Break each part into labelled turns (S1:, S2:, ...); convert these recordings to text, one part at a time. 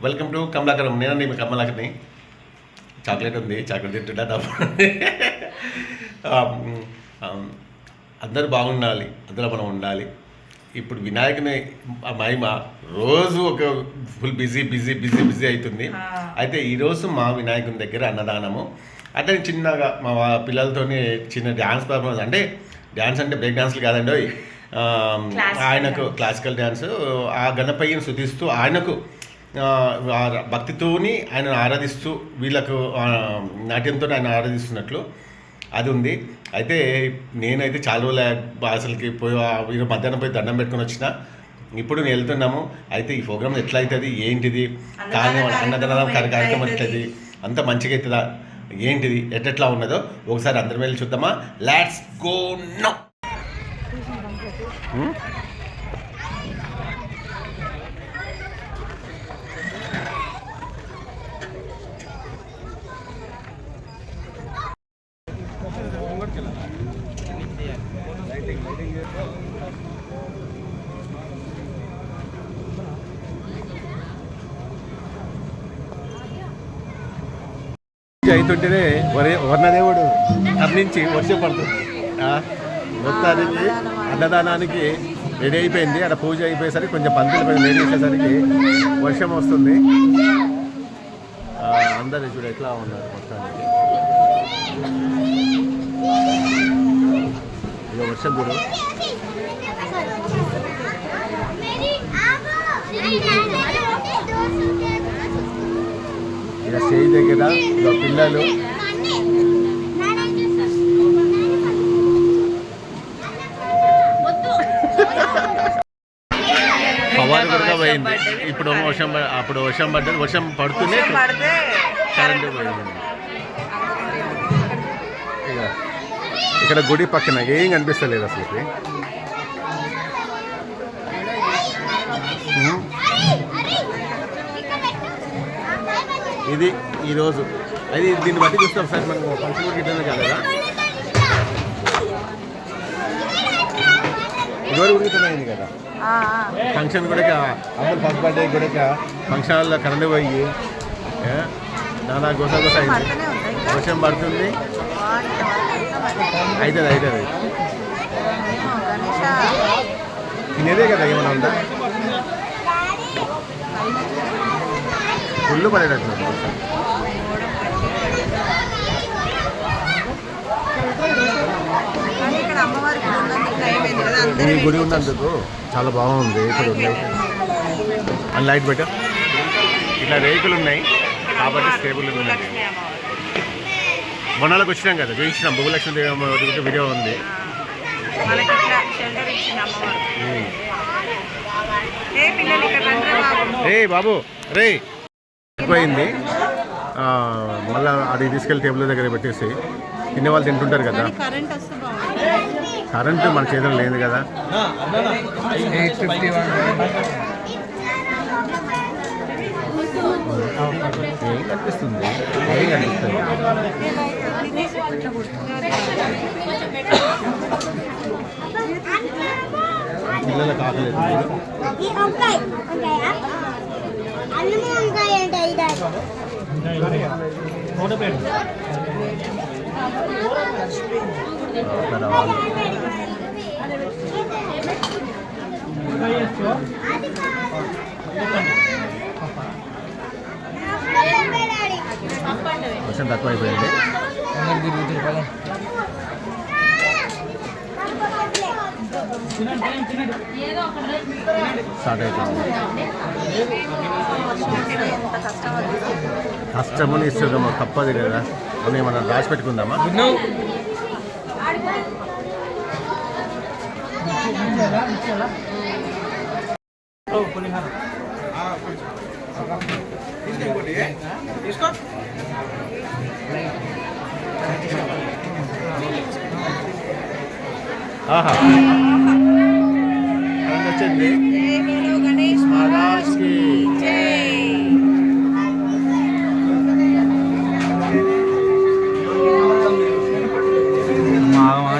S1: Welcome to Kamalakaram. నేనండి మీ కమలాకర్ని. Chocolate ఉంది, chocolate తింటుంటా తప్ప. అందరూ బాగుండాలి, అందులో మనం ఉండాలి. ఇప్పుడు వినాయకుని మహిమ రోజు ఒక full busy busy busy busy అవుతుంది. అయితే ఈరోజు మా వినాయకుని దగ్గర అన్నదానము. అంటే చిన్నగా మా పిల్లలతో చిన్న డ్యాన్స్ పర్ఫార్మెన్స్, అంటే డ్యాన్స్ అంటే బ్రేక్ డ్యాన్స్లు కాదండి, ఆయనకు క్లాసికల్ డ్యాన్స్, ఆ గణపయ్యను శుద్ధిస్తూ ఆయనకు భక్తితోని ఆయన ఆరాధిస్తూ, వీళ్ళకు నాట్యంతో ఆయన ఆరాధిస్తున్నట్లు అది ఉంది. అయితే నేనైతే చాలా రోజుల అసలుకి పోయి మధ్యాహ్నం పోయి దండం పెట్టుకొని వచ్చిన. ఇప్పుడు నేను వెళ్తున్నాము. అయితే ఈ ప్రోగ్రామ్ ఎట్లా అవుతుంది, ఏంటిది, కానీ అన్నదానం కార్యక్రమం ఎట్లది, అంత మంచిగా అవుతుందా, ఏంటిది, ఎట్లా ఉన్నదో ఒకసారి అందరం వెళ్ళి చూద్దామా. Let's go now. అవుతుంటేనే వర్ణదేవుడు కర్ణించి వర్షం పడుతుంది. మొత్తానికి అన్నదానానికి రెడీ అయిపోయింది. అక్కడ పూజ అయిపోయేసరికి కొంచెం పంతులు రెడీ చేసేసరికి వర్షం వస్తుంది. అందరూ చూడ ఎట్లా ఉన్నారు మొత్తానికి. ఇక వర్షం చూడు. ఇక స్టేజ్ దగ్గర ఇక పిల్లలు పవర్ కూడా పోయింది. ఇప్పుడు వర్షం, అప్పుడు వర్షం పడ్డది, వర్షం పడుతూనే కరెంటు పోయింది. ఇక ఇక్కడ గుడి పక్కన ఏం కనిపిస్తలేదు అసలు. ఇది ఈరోజు అది దీన్ని బట్టి చూస్తాం సార్. మనకు ఫంక్షన్ కూడా ఇట్లనే కాలేదా, ఇదివరకు కూడా ఇట్లనే అయింది కదా ఫంక్షన్ కూడా. అసలు ఫస్ట్ బర్త్డే కూడా ఫంక్షన్ హాల్లో కరెంటు పోయి నానా గోస గోస అయింది. వర్షం పడుతుంది, అవుతుంది. తినేదే కదా, ఏమైనా ఉందా, ఫుల్ పడేటట్టు. ఈ గుడి ఉన్నందుకు చాలా బాగుంది. ఇప్పుడు అని లైట్ పెట్ట ఇట్లా రేకులు ఉన్నాయి కాబట్టి స్టేబుల్ ఉన్నాయి. మొన్నలకు వచ్చినాం కదా, చూపించినాం. భూలక్ష్మి దేవి వీడియో ఉంది. రే బాబు రే ఎక్కువైంది. మళ్ళీ అది తీసుకెళ్ళి టేబుల్ దగ్గర పెట్టేసి తినే వాళ్ళు తింటుంటారు కదా. కరెంటు మన చేతులు లేదు కదా. 851 ఏం కనిపిస్తుంది, ఏం కనిపిస్తుంది. పిల్లలకు ఆకలేదు. వర్షం తక్కువ అయిపోయింది. స్టార్ట్ అవుతుంది. కష్టమని ఇస్తుందామా, తప్పదు కదా. అని మనం రాసి పెట్టుకుందామా. ఆహా వచ్చింది.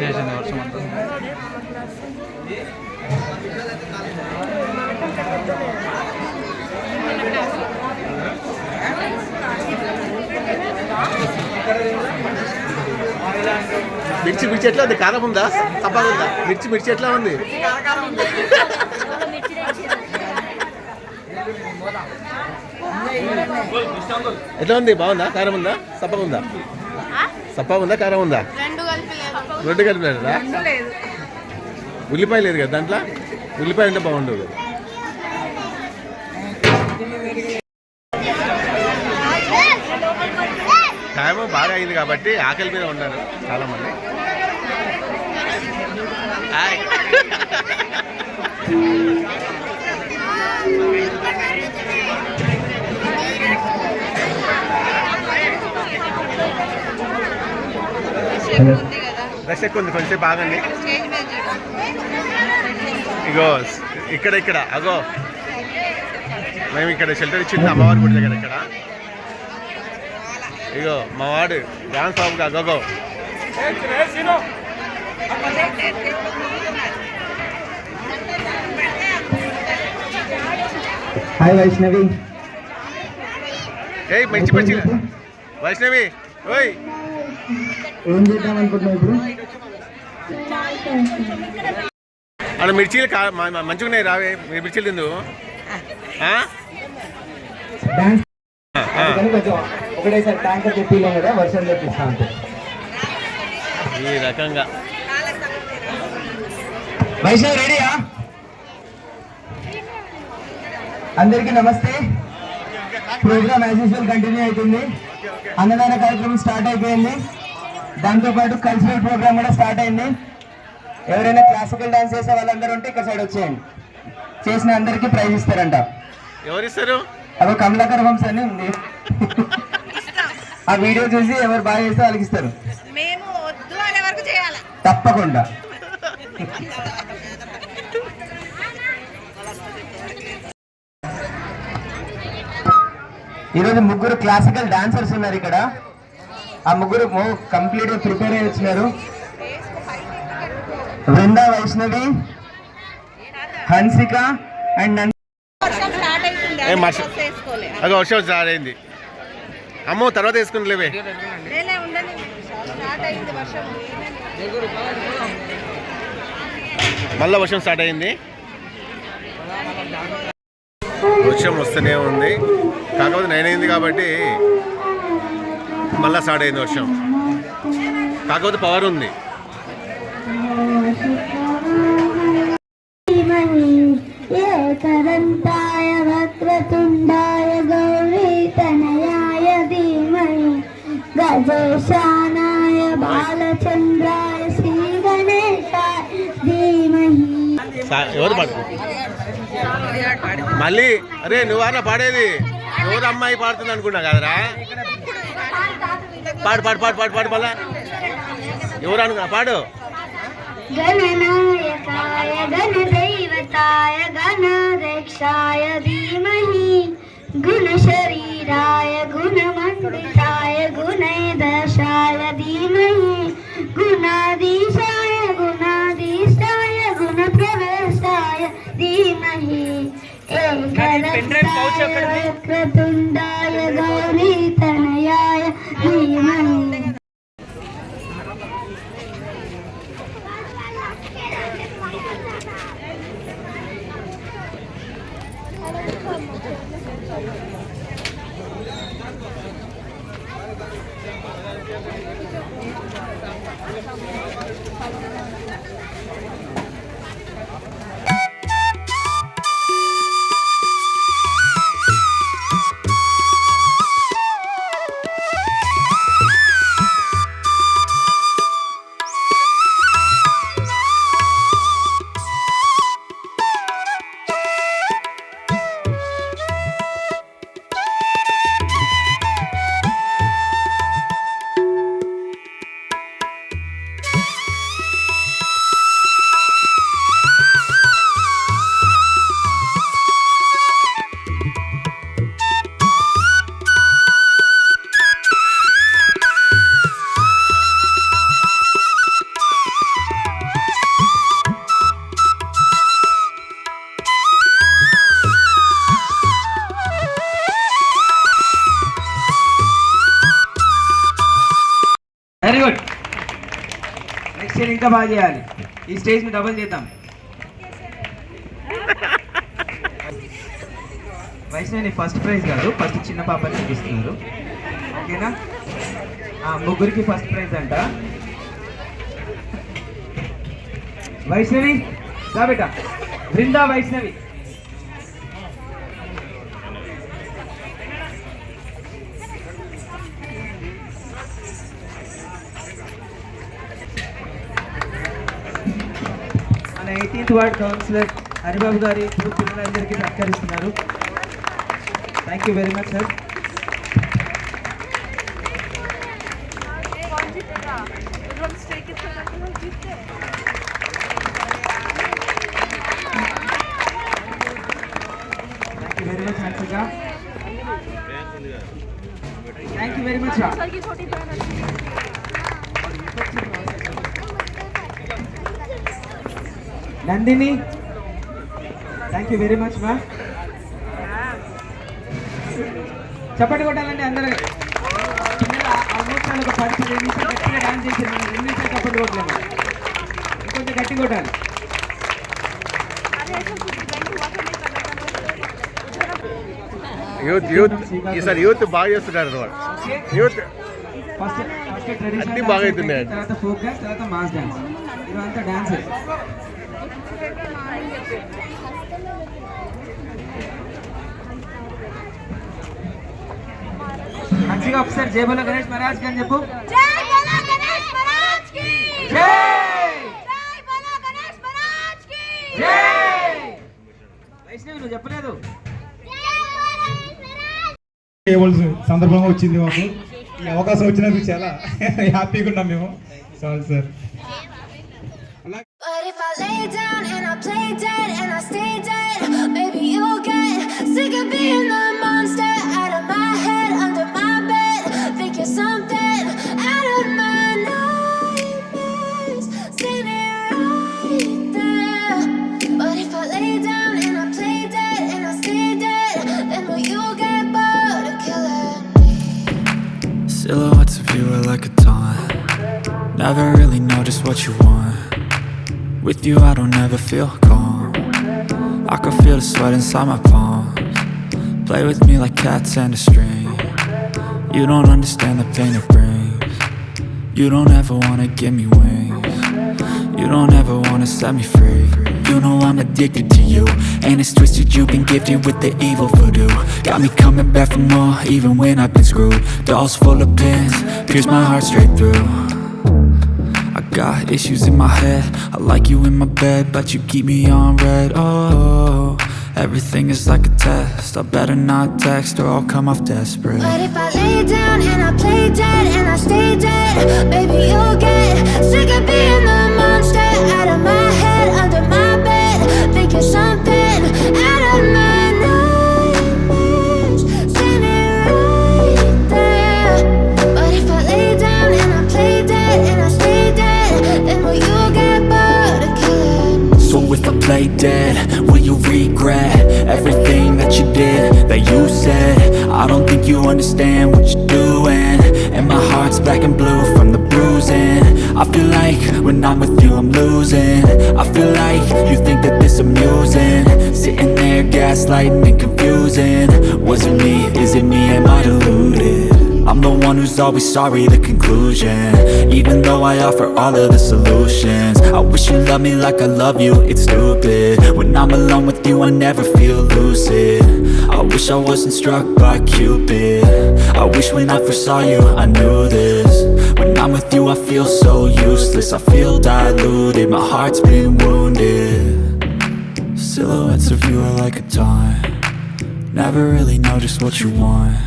S1: చేసింది వర్షం అంతా. మిర్చి ఎట్లా ఉంది? కారం ఉందా? సప్పగా ఉందా? మిర్చి ఎట్లా ఉంది? ఎట్లా ఉంది? బాగుందా? కారం ఉందా? సప్పగా ఉందా? సప్పగా ఉందా? కారం ఉందా? రెండు కలిపి లేదా? ఉల్లిపాయ లేదు కదా దాంట్లో? ఉల్లిపాయ అంటే బాగుండదు. టైం బాగా అయింది కాబట్టి ఆకలి మీద ఉన్నారు చాలామంది. రష్ ఎక్కువ ఉంది, కొంచెం బాగుంది. ఇగో ఇక్కడ అగో మేము ఇక్కడ షెల్టర్ ఇచ్చింది అమ్మవారి గుడి దగ్గర. ఇక్కడ ఇగో మా వాడు డాన్స్ బాబుగా అగోగో.
S2: హాయ్ వైష్ణవి.
S1: ఏ మంచి వైష్ణవి ఓయ్
S2: ఏం చేద్దాం అనుకుంటున్నావు ఇప్పుడు?
S1: అక్కడ మిర్చీలు మంచిగా ఉన్నాయి, రావే మిర్చీలు తిందు.
S2: ఒకటేసారి ట్యాంకర్ తెప్పిలేం కదా, వర్షం తెప్పిస్తా అంతే
S1: ఈ రకంగా.
S2: వైష్ణవ్ రెడీయా? అందరికీ నమస్తే. ప్రోగ్రామ్ యాజ్ యూజువల్ కంటిన్యూ అవుతుంది. అన్నదాన కార్యక్రమం స్టార్ట్ అయిపోయింది. దాంతోపాటు కల్చరల్ ప్రోగ్రామ్ కూడా స్టార్ట్ అయింది. ఎవరైనా క్లాసికల్ డాన్స్ చేసే వాళ్ళందరూ ఉంటే ఇక్కడ సైడ్ వచ్చేయండి. చేసిన అందరికీ ప్రైజ్ ఇస్తారంట.
S1: ఎవరిస్తారు?
S2: అదో కమలాకర్ వంశ అని ఉంది. ఆ వీడియో చూసి ఎవరు బాగా చేస్తే వాళ్ళకి ఇస్తారు. తప్పకుండా. ఈరోజు ముగ్గురు క్లాసికల్ డాన్సర్స్ ఉన్నారు ఇక్కడ. ఆ ముగ్గురు కంప్లీట్ గా ప్రిపేర్ అయ్యి వచ్చినారు. వృందా, వైష్ణవి, హన్సిక అండ్
S1: అది వర్షం స్టార్ట్ అయింది. అమ్మో తర్వాత వేసుకునిలేవే. మళ్ళీ వర్షం స్టార్ట్ అయింది. వర్షం వస్తూనే ఉంది, కాకపోతే 9 అయింది కాబట్టి మళ్ళీ స్టార్ట్ అయింది వర్షం. కాకపోతే పవర్ ఉంది.
S3: ఏకదంతాయ వక్రతుండాయ గౌరీతనయాయ ధీమహి గజేశానాయ బాలచంద్రాయ శ్రీ గణేశాయ ధీమహి.
S1: ఎవరు పాడు మళ్ళీ? అరే నువ్వన్నా పాడేది? ఎవరు అమ్మాయి పాడుతుంది అనుకున్నా కదరా. పాడు పాడు పాడు పాడు పాడు మళ్ళా ఎవరు అనుకున్నా పాడు.
S3: గణనాయకాయ గణదైవతాయ గణాధ్యక్షాయ ధీమహి గుణశరీరాయ గుణమండితాయ గుణైదశాయ ధీమహి గుణాధీశాయ గుణాధీష్టాయ గుణప్రవేశాయ ధీమహి ఏకదంతాయ గౌరీతనయాయ ధీమహి.
S2: వైష్ణవి ఇంకా బాగా చేయాలి. ఈ స్టేజ్ని డబుల్ చేద్దాం. వైష్ణవి ఫస్ట్ ప్రైజ్ కాదు, ఫస్ట్ చిన్న పాపని చూపిస్తున్నారు. ఓకేనా? ముగ్గురికి ఫస్ట్ ప్రైజ్ అంట. వైష్ణవి రా బేటా. బృందా వైష్ణవి. మన 18th వార్డ్ కౌన్సిలర్ హరిబాబు గారి పిల్లలందరికీ సత్కరిస్తున్నారు. Thank you very much sir. Thank you very much Hansika. Thank you very much రా. Nandini thank you very much మా. చప్పటి కొట్టాలండి అందరూ. పిల్లలు ఆల్మోస్ట్ ఒక 10 నిమిషాలు గట్టిగా డాన్స్ చేశారు. మనం 2 నిమిషాలు చప్పటి కొట్టలేము, ఇంకొంచెం గట్టి కొట్టాలి.
S1: యూత్ ఈసారి యూత్ బాగా చేస్తున్నారు అన్నమాట. యూత్
S2: ఫస్ట్ ట్రెడిషనల్
S1: అన్ని బాగా అవుతున్నాయి.
S2: తర్వాత ఫోక్ డాన్స్, తర్వాత మాస్ డాన్స్. ఇవంతా డాన్స్. మంచిగా ఒకసారి జై బోలో గణేష్ మహారాజ్ కి అని చెప్పు. వైష్ణవి నువ్వు చెప్పలేదు.
S4: సందర్భంగా వచ్చింది మాకు. ఈ అవకాశం వచ్చినందుకు చాలా హ్యాపీగా ఉన్నాం మేము. చాలు sir.
S3: But if I lay down and I play dead and I stay dead, maybe you'll get sick of being the monster out of my head, under my bed. Think you're something out of my nightmares, standing right there. But if I lay down and I play dead and I stay dead, then will you get bored of killing me?
S5: Silhouettes of you are like a taunt. Never really know just what you want. With you I don't ever feel calm. I can feel the sweat inside my palms. Play with me like cats and a string. You don't understand the pain it brings. You don't ever wanna give me wings. You don't ever wanna set me free. You know I'm addicted to you, and it's twisted you've been gifted with the evil voodoo. Got me coming back for more even when I've been screwed. Dolls full of pins, pierce my heart straight through. I got issues in my head. I like you in my bed, but you keep me on red. Oh, everything is like a test. I better not text or I'll come off desperate.
S3: But if I lay down and I play dead and I stay dead, maybe you'll get sick of being the monster out of my head, under my bed. Think you're something out of my nightmares, standing right there. But if I lay down and I play dead and I stay dead, then will you get bored of killing me?
S5: So if I play dead, will you regret everything that you did, that you said? I don't think you understand what you're doing, and my heart's black and blue from the bruising. I feel like when I'm with you I'm losing. I feel like you think that this amusing, sitting there gaslighting and confusing. Was it me? Is it me? Am I deluded? I'm the one who's always sorry, the conclusion. Even though I offer all of the solutions, I wish you loved me like I love you, it's stupid. When I'm alone with you I never feel lucid. I wish I wasn't struck by Cupid. I wish when I first saw you I knew this. When I'm with you I feel so useless, I feel diluted, my heart's been wounded. Silhouettes of you are like a taunt. Never really know just what you want.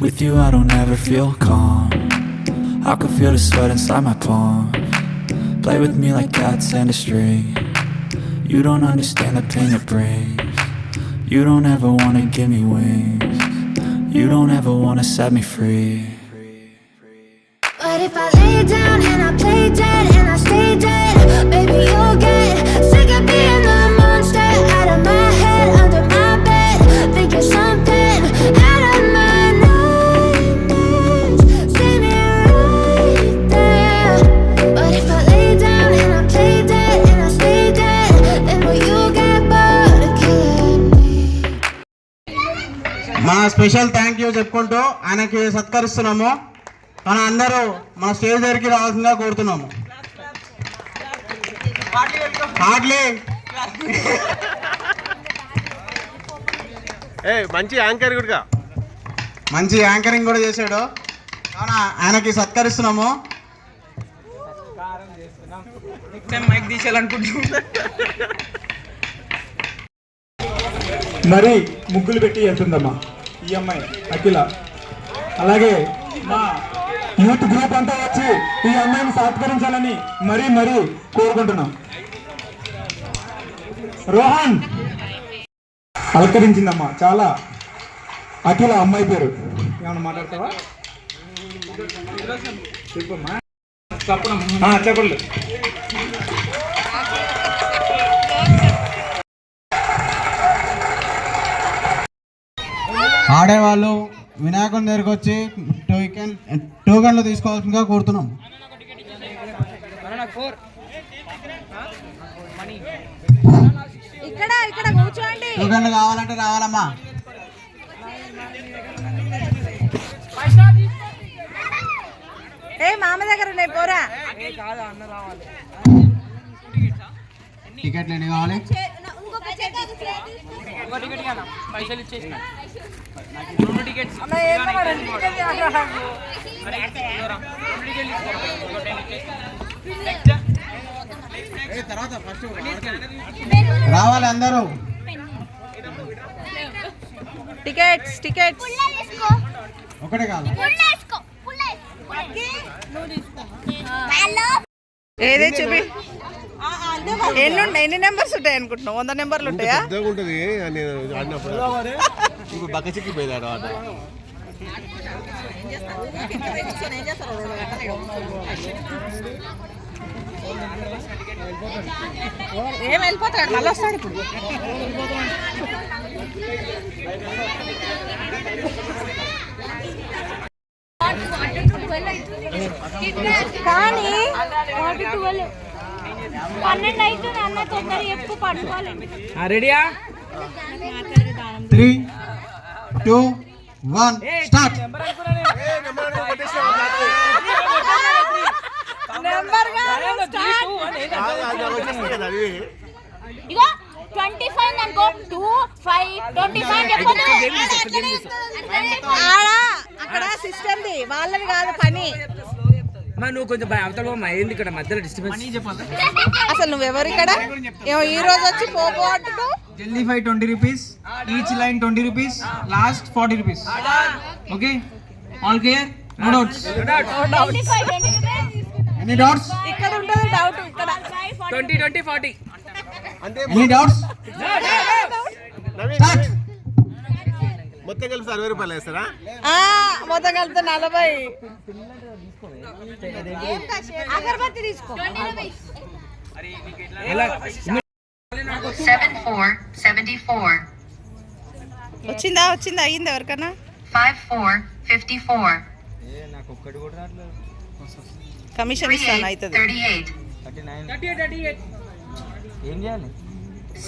S5: With you I don't ever feel calm. I can feel the sweat inside my palms. Play with me like cats and a string. You don't understand the pain it brings. You don't ever wanna give me wings. You don't ever wanna set me free.
S3: But if I lay down and I play dead and I stay dead, maybe you'll get sick of being the monster out of my head, under my bed. Think you're something out of my nightmares, standing right there. But if I lay
S6: special thank you చెప్పుకుంటూ ఆయనకి సత్కరిస్తున్నాము. మన అందరూ మన stage దగ్గరికి రావాల్సిందిగా కోరుతున్నాము. Hardly
S1: మంచి anchor కూడా,
S6: మంచి యాంకరింగ్ కూడా చేశాడు. కావున ఆయనకి సత్కరిస్తున్నాము.
S2: మైక్ తీసేయాలనుకుంటున్నా.
S4: మరి ముగ్గులు పెట్టి వెళ్తుందమ్మా ఈ అమ్మాయి అఖిల. అలాగే మా యూత్ గ్రూప్ అంతా వచ్చి ఈ అమ్మాయిని సత్కరించాలని మరీ మరీ కోరుకుంటున్నాం. రోహన్ అలంకరించిందమ్మా చాలా. అఖిల అమ్మాయి పేరు. ఏమన్నా మాట్లాడతావా? చెప్పమ్మా. చెప్పండి.
S6: ఆడేవాళ్ళు వినాయకుని దగ్గరికి వచ్చి టోకెన్లు తీసుకోవాల్సిందిగా కోరుతున్నాం.
S7: ఇక్కడ కూర్చోండి.
S6: టోకెన్లు కావాలంటే రావాలమ్మా.
S7: ఏ మామ దగ్గర ఉన్నాయి పోరా.
S6: టికెట్లు ఎన్ని కావాలి? రావాలి అందరూ.
S7: టికెట్స్
S6: ఒకటే కావాలి.
S7: ఏదే చూపి. ఎన్ని నెంబర్స్ ఉంటాయి అనుకుంటున్నావు? 100 నెంబర్లు ఉంటాయా?
S1: ఉంటుంది ఇప్పుడు బక్క చిక్కిపోయింది ఆట.
S7: ఏం వెళ్ళిపోతాడు, మళ్ళీ వస్తాడు ఇప్పుడు.
S3: కానీ 12 అవుతుంది అన్న, తొందర ఎక్కువ పడుకోవాలి.
S2: రెడీయా?
S6: 3, 2, 1 స్టార్ట్.
S3: ఇగో 25 అనుకో, 2, 5, 25
S7: అక్కడ సిస్టమ్ది వాళ్ళది కాదు పని.
S2: నువ్వు కొంచెం అవతల అయింది ఇక్కడ మధ్యలో డిస్టర్బెన్స్.
S7: అసలు నువ్వెవరు ఇక్కడ? ఏమో ఈ రోజు వచ్చి పోపో అంటున్నావు.
S2: జల్దీ 20 rupees, each line 20 rupees, last 40 rupees. Okay, all clear? No doubts?
S6: Any doubts?
S7: ఇక్కడ ఉంటుంది డౌట్. ఇక్కడ
S2: 20, 20, 40.
S6: Any doubts? స్టార్ట్.
S1: మొత్తం కలిపి 60 రూపాయలు వేస్తారా?
S7: మొత్తం కలిపితే 40.
S3: అగరబత్తి తీసుకో.
S8: 74.
S7: వచ్చిందా అయ్యింది ఎవరికన్నా?
S8: 54.
S7: కమిషన్ ఇస్తాను అవుతుంది.
S8: 38.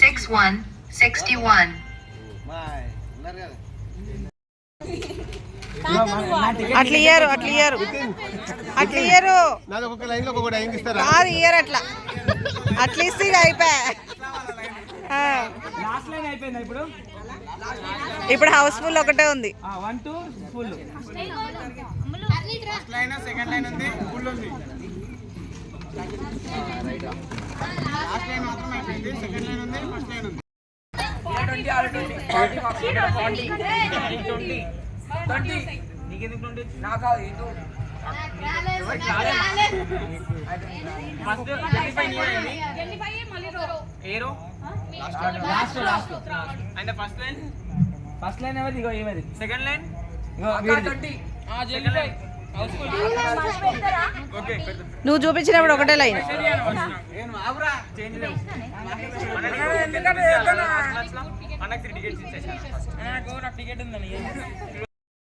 S8: 61. 61.
S7: అట్లా ఇయ్యరు
S1: నాది ఒక్కొక్క లైన్ లో ఒక్కొక్కటి అయింది ఇస్తారా?
S7: కాదు ఇయ్యరు అట్లా ఇస్తే ఇక అయిపోయా. ఇప్పుడు హౌస్ఫుల్ ఒకటే ఉంది.
S2: 1, 2 ఫుల్. సెకండ్ లైన్ ఉంది, ఫుల్ ఉంది. లాస్ట్ లైన్ మాత్రం అయిపోయింది. సెకండ్ లైన్ ఉంది, ఫస్ట్ లైన్ ఉంది. 20 40 నీకెందుకు 20? నాకు కాదు ఇటు ఫస్ట్ 25 ఏరో లాస్ట్ అండ్ ఫస్ట్ లైన్ ఎవరిది? ఇగో ఏమది సెకండ్ లైన్. ఇగో 20 జల్దీ హౌస్ఫుల్. ఓకే,
S7: నువ్వు చూపించినప్పుడు ఒకటే లైన్.
S2: నేను ఆగురా చేంజ్ లేవు. మనకి టికెట్స్ ఇచ్చేసాను. నాకు టికెట్ ఉందని.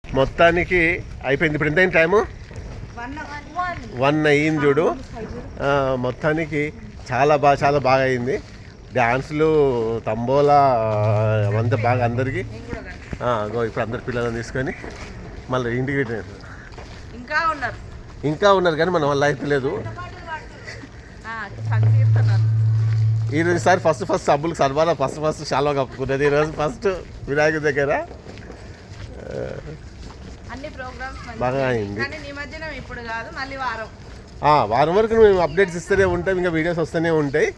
S1: మొత్తానికి అయిపోయింది. ఇప్పుడు ఎంత అయింది టైము? 1 అయ్యింది చూడు. మొత్తానికి చాలా బాగా అయింది. డ్యాన్సులు, తంబోలా అవంతా బాగా అందరికీ ఇప్పుడు అందరు పిల్లలను తీసుకొని మళ్ళీ ఇంటికి రిటర్న్.
S7: ఇంకా ఉన్నారు
S1: ఇంకా ఉన్నారు కానీ మన వల్ల అయితే లేదు.
S7: సంకీర్తనలు.
S1: ఈసారి ఫస్ట్ సబ్బులు సర్వారా ఫస్ట్ చాలా కప్పుకున్నది ఈరోజు ఫస్ట్ వినాయకుడి దగ్గర.
S7: అన్ని ప్రోగ్రామ్స్
S1: బాగా అయింది.
S7: కానీ నిమజ్జనం ఇప్పుడు కాదు, మళ్ళీ వారం
S1: వారం వరకు మేము అప్డేట్స్ ఇస్తూనే ఉంటాం, ఇంకా వీడియోస్ వస్తూనే ఉంటాయి.